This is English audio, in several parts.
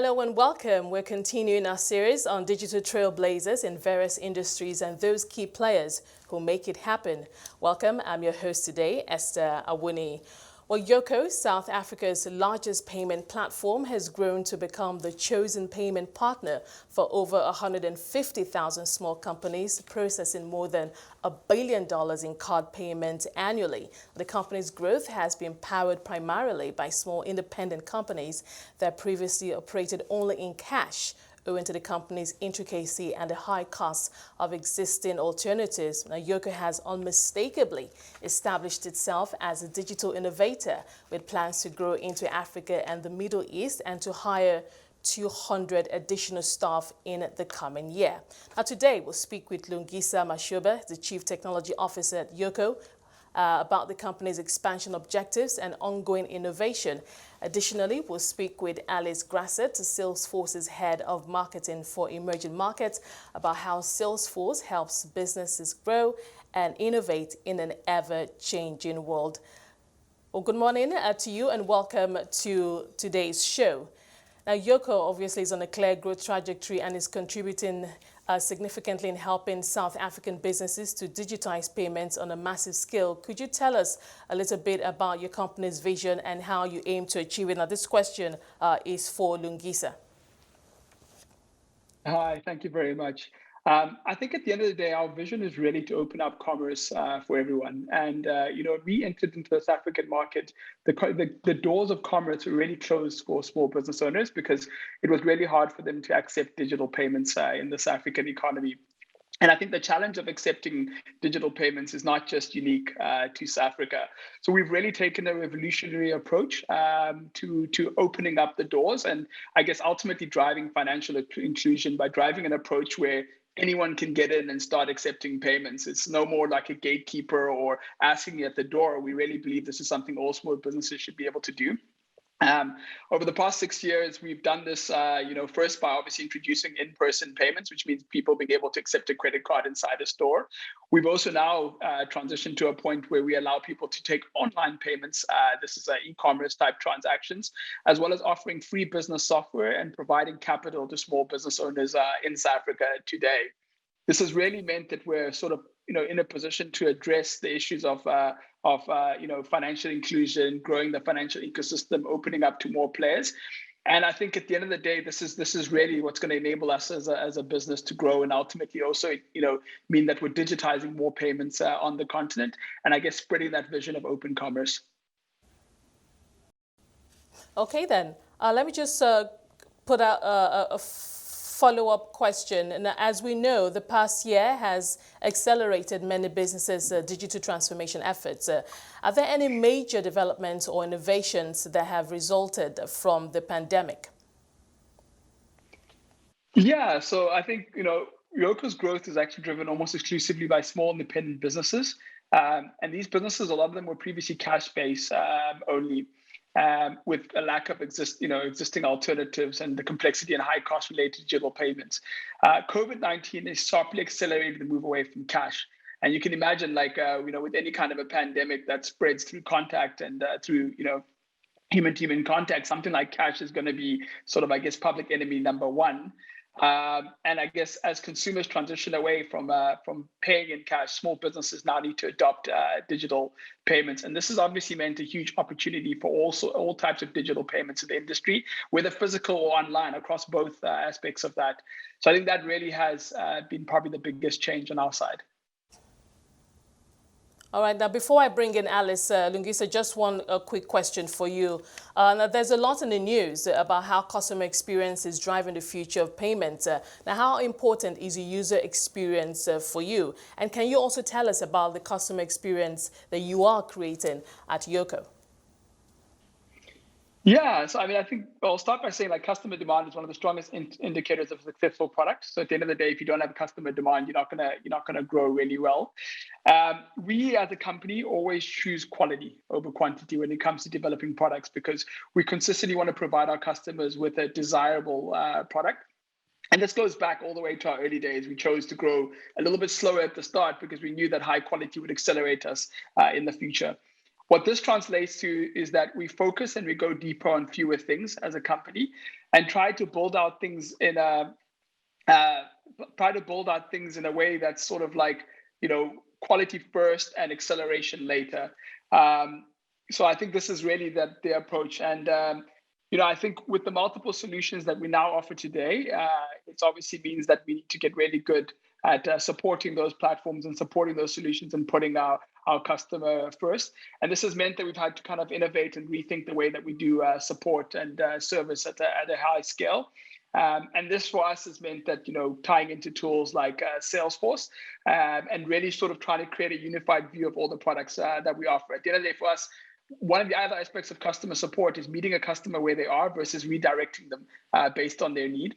Hello and welcome. We're continuing our series on digital trailblazers in various industries and those key players who make it happen. Welcome. I'm your host today, Esther Awuni. Well, Yocos, South Africa's largest payment platform, has grown to become the chosen payment partner for over 150,000 small companies, processing more than $1 billion in card payments annually. The company's growth has been powered primarily by small independent companies that previously operated only in cash, owing to the company's intricacy and the high costs of existing alternatives. Now, Yoco has unmistakably established itself as a digital innovator with plans to grow into Africa and the Middle East and to hire 200 additional staff in the coming year. Now, today we'll speak with Lungisa Mashoba, the Chief Technology Officer at Yoco, about the company's expansion objectives and ongoing innovation. Additionally, we'll speak with Alice Grasset, Salesforce's Head of Marketing for Emerging Markets, about how Salesforce helps businesses grow and innovate in an ever-changing world. Well, good morning to you and welcome to today's show. Now, Yoco obviously is on a clear growth trajectory and is contributing significantly in helping South African businesses to digitize payments on a massive scale. Could you tell us a little bit about your company's vision and how you aim to achieve it? Now, this question is for Lungisa. Hi, thank you very much. I think at the end of the day, our vision is really to open up commerce for everyone. And, we entered into the South African market, the doors of commerce were really closed for small business owners because it was really hard for them to accept digital payments in the South African economy. And I think the challenge of accepting digital payments is not just unique to South Africa. So we've really taken a revolutionary approach to opening up the doors and I guess ultimately driving financial inclusion by driving an approach where anyone can get in and start accepting payments. It's no more like a gatekeeper or asking at the door. We really believe this is something all small businesses should be able to do. Over the past 6 years, we've done this, first by obviously introducing in-person payments, which means people being able to accept a credit card inside a store. We've also now transitioned to a point where we allow people to take online payments. This is e-commerce type transactions, as well as offering free business software and providing capital to small business owners in South Africa today. This has really meant that we're sort of in a position to address the issues of financial inclusion, growing the financial ecosystem, opening up to more players. And I think at the end of the day, this is really what's going to enable us as a business to grow and ultimately also mean that we're digitizing more payments on the continent and I guess spreading that vision of open commerce. Okay, then let me just put out a follow-up question. And as we know, the past year has accelerated many businesses' digital transformation efforts. Are there any major developments or innovations that have resulted from the pandemic? Yeah, so I think, Yoco's growth is actually driven almost exclusively by small independent businesses. And these businesses, a lot of them were previously cash-based only. With a lack of existing alternatives and the complexity and high cost related to digital payments. COVID-19 has sharply accelerated the move away from cash. And you can imagine with any kind of a pandemic that spreads through contact and through, human-to-human contact, something like cash is going to be sort of, public enemy number one. And I guess as consumers transition away from paying in cash, small businesses now need to adopt digital payments. And this has obviously meant a huge opportunity for all types of digital payments in the industry, whether physical or online, across both aspects of that. So I think that really has been probably the biggest change on our side. All right, now before I bring in Alice, Lungisa, just one quick question for you. Now there's a lot in the news about how customer experience is driving the future of payments. Now, how important is the user experience for you? And can you also tell us about the customer experience that you are creating at Yoco? Yeah, so I think I'll start by saying customer demand is one of the strongest indicators of successful products. So at the end of the day, if you don't have customer demand, you're not gonna grow really well. We as a company always choose quality over quantity when it comes to developing products because we consistently want to provide our customers with a desirable product. And this goes back all the way to our early days. We chose to grow a little bit slower at the start because we knew that high quality would accelerate us in the future. What this translates to is that we focus and we go deeper on fewer things as a company, and try to build out things in a way that's sort of like, quality first and acceleration later. So I think this is really the approach. And I think with the multiple solutions that we now offer today, it obviously means that we need to get really good at supporting those platforms and supporting those solutions and putting our customer first. And this has meant that we've had to kind of innovate and rethink the way that we do support and service at a high scale. And this for us has meant that, tying into tools like Salesforce and really sort of trying to create a unified view of all the products that we offer. At the end of the day, for us, one of the other aspects of customer support is meeting a customer where they are versus redirecting them based on their need.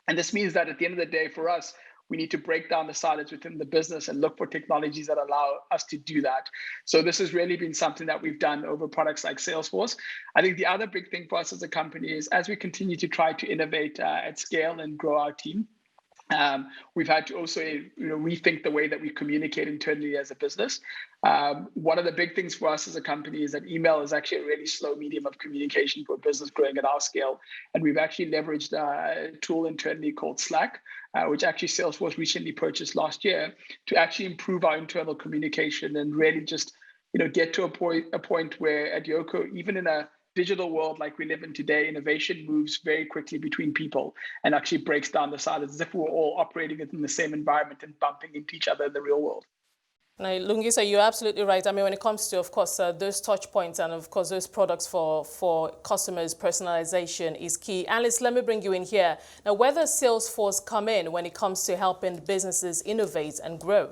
And this means that at the end of the day, for us, we need to break down the silos within the business and look for technologies that allow us to do that. So this has really been something that we've done over products like Salesforce. I think the other big thing for us as a company is as we continue to try to innovate at scale and grow our team, we've had to also rethink the way that we communicate internally as a business. One of the big things for us as a company is that email is actually a really slow medium of communication for a business growing at our scale. And we've actually leveraged a tool internally called Slack, which actually Salesforce recently purchased last year, to actually improve our internal communication and really just get to a point where at Yoco, even in a digital world like we live in today, innovation moves very quickly between people and actually breaks down the silos as if we were all operating in the same environment and bumping into each other in the real world. Now, Lungisa, you're absolutely right. I mean, when it comes to, of course, those touch points and, of course, those products for customers, personalization is key. Alice, let me bring you in here. Now, where does Salesforce come in when it comes to helping businesses innovate and grow?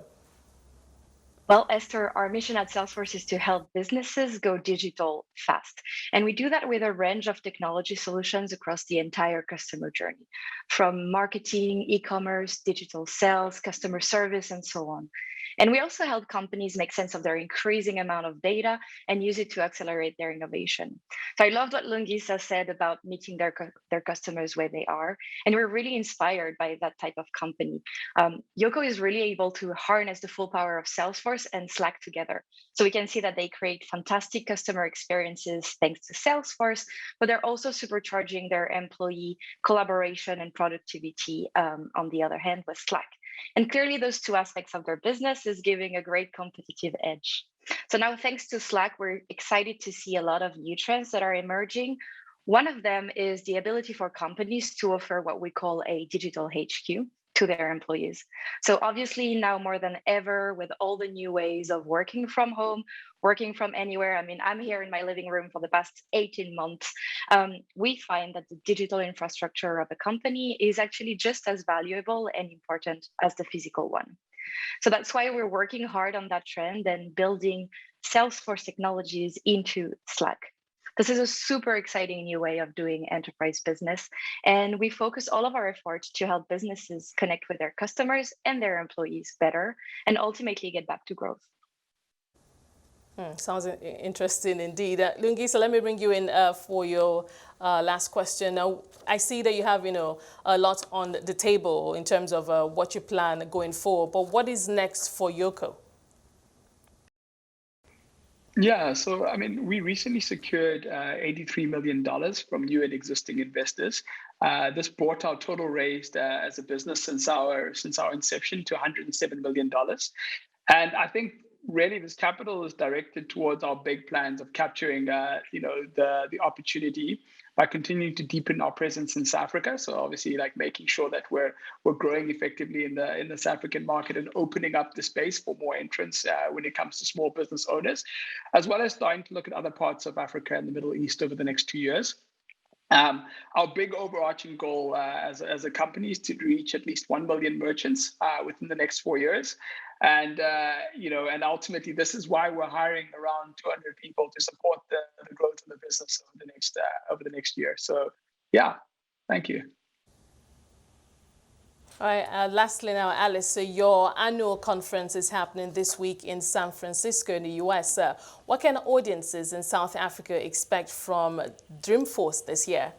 Well, Esther, our mission at Salesforce is to help businesses go digital fast. And we do that with a range of technology solutions across the entire customer journey, from marketing, e-commerce, digital sales, customer service, and so on. And we also help companies make sense of their increasing amount of data and use it to accelerate their innovation. So I loved what Lungisa said about meeting their customers where they are. And we're really inspired by that type of company. Yoco is really able to harness the full power of Salesforce and Slack together. So we can see that they create fantastic customer experiences thanks to Salesforce, but they're also supercharging their employee collaboration and productivity on the other hand with Slack. And clearly those two aspects of their business is giving a great competitive edge. So now thanks to Slack, we're excited to see a lot of new trends that are emerging. One of them is the ability for companies to offer what we call a digital HQ to their employees. So obviously now more than ever, with all the new ways of working from home, working from anywhere, I mean, I'm here in my living room for the past 18 months, we find that the digital infrastructure of a company is actually just as valuable and important as the physical one. So that's why we're working hard on that trend and building Salesforce technologies into Slack. This is a super exciting new way of doing enterprise business, and we focus all of our efforts to help businesses connect with their customers and their employees better, and ultimately get back to growth. Sounds interesting indeed. Lungisa, let me bring you in for your last question. Now, I see that you have, a lot on the table in terms of what you plan going forward, but what is next for Yoco? Yeah, so I mean, we recently secured $83 million from new and existing investors. This brought our total raised as a business since our inception to $107 million. And I think really this capital is directed towards our big plans of capturing, the opportunity by continuing to deepen our presence in South Africa. So obviously, like making sure that we're growing effectively in the South African market and opening up the space for more entrants when it comes to small business owners, as well as starting to look at other parts of Africa and the Middle East over the next 2 years. Our big overarching goal as a company is to reach at least 1 million merchants within the next 4 years. And, and ultimately, this is why we're hiring around 200 people to support the growth of the business over the next year. So, yeah, thank you. All right, lastly now, Alice, so your annual conference is happening this week in San Francisco in the US. What can audiences in South Africa expect from Dreamforce this year?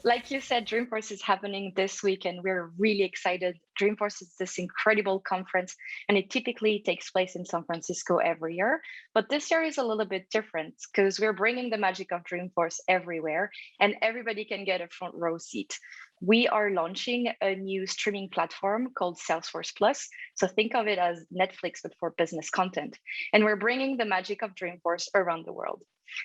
Like you said, Dreamforce is happening this week, and we're really excited. Dreamforce is this incredible conference, and it typically takes place in San Francisco every year. But this year is a little bit different because we're bringing the magic of Dreamforce everywhere, and everybody can get a front row seat. We are launching a new streaming platform called Salesforce Plus. So think of it as Netflix, but for business content. And we're bringing the magic of Dreamforce around the world.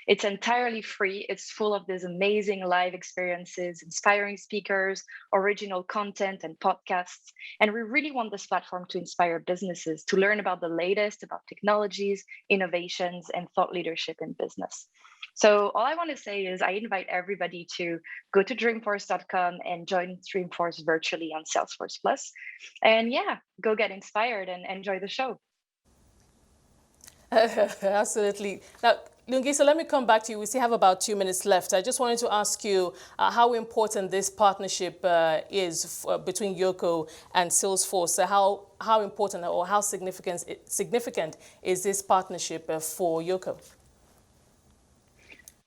It's entirely free. It's full of these amazing live experiences, inspiring speakers, original content, and podcasts. And we really want this platform to inspire businesses to learn about the latest about technologies, innovations, and thought leadership in business. So all I want to say is I invite everybody to go to dreamforce.com and join Dreamforce virtually on Salesforce Plus. And yeah, go get inspired and enjoy the show. Absolutely. Now, Lungisa, let me come back to you. We still have about 2 minutes left. I just wanted to ask you how important this partnership is between Yoco and Salesforce. How important or how significant is this partnership for Yoco?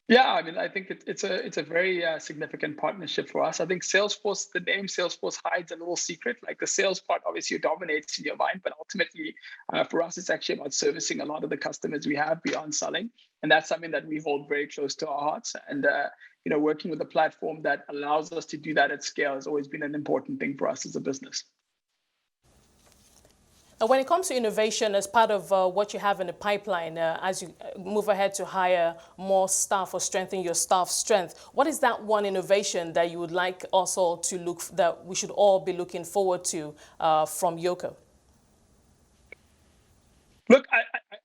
Yeah, I mean, I think it's a very significant partnership for us. I think Salesforce, the name Salesforce hides a little secret. Like the sales part obviously dominates in your mind, but ultimately for us, it's actually about servicing a lot of the customers we have beyond selling, and that's something that we hold very close to our hearts. And working with a platform that allows us to do that at scale has always been an important thing for us as a business. When it comes to innovation, as part of what you have in the pipeline, as you move ahead to hire more staff or strengthen your staff strength, what is that one innovation that you would like us all to that we should all be looking forward to from Yoco? Look, I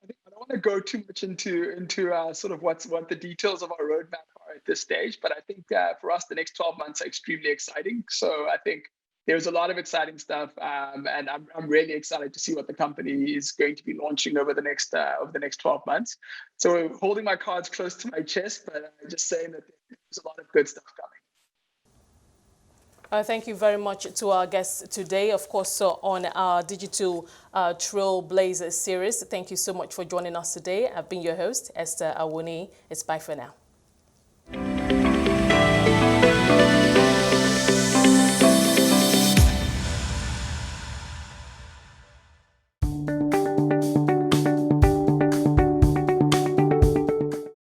think I don't want to go too much into sort of what the details of our roadmap are at this stage, but I think for us, the next 12 months are extremely exciting. So I think there's a lot of exciting stuff, and I'm really excited to see what the company is going to be launching over the next 12 months. So holding my cards close to my chest, but just saying that there's a lot of good stuff coming. Thank you very much to our guests today, of course, on our Digital Trailblazers series. Thank you so much for joining us today. I've been your host, Esther Awuni. It's bye for now.